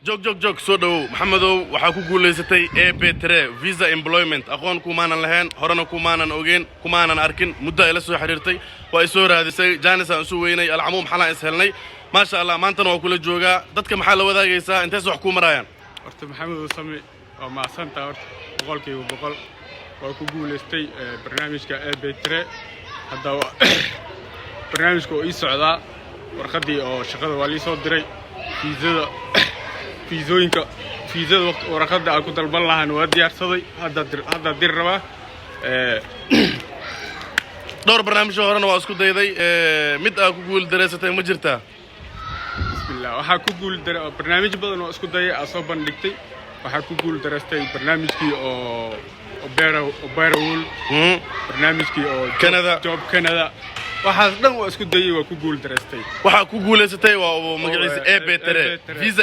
joog soo dhawow maxamedow waxaa ku guulaysatay AB3 visa employment aqoon kumaanan lahayn horena kumaanan ogeyn kumaanan arkin muddo ay la soo xiriirtay waa ay soo raadisay jaanis aan soo weynay alcamuum xalaan is helnay maasha Allah maantana waa kula joogaa dadka maxaa la wadaagaysaa intaas wax ku marayaan horta maxamedow sami oo maasanta horta boqolkiiba boqol waa ku guulaystay barnaamijka AB3 hadda barnaamijka oo ii socdaa warqadii oo shaqada waa lii soo diray fiisada waqti warqadda aan ku dalban lahaan waa diyaarsaday hadda dir rabaa dhowr barnaamij horena waa isku dayday mid aad ku guul dareysatay ma jirtaa bismillah waxaa ku guul barnaamij badan oo isku dayay aan soo bandhigtay waxaa ku guul dareystay barnaamijkii oo Berawul barnaamijkii oo Job Canada waxaas dhan waa isku dayay waa ku guul dareystay waxaa ku guulaysatay waa magaciisa AB3 visa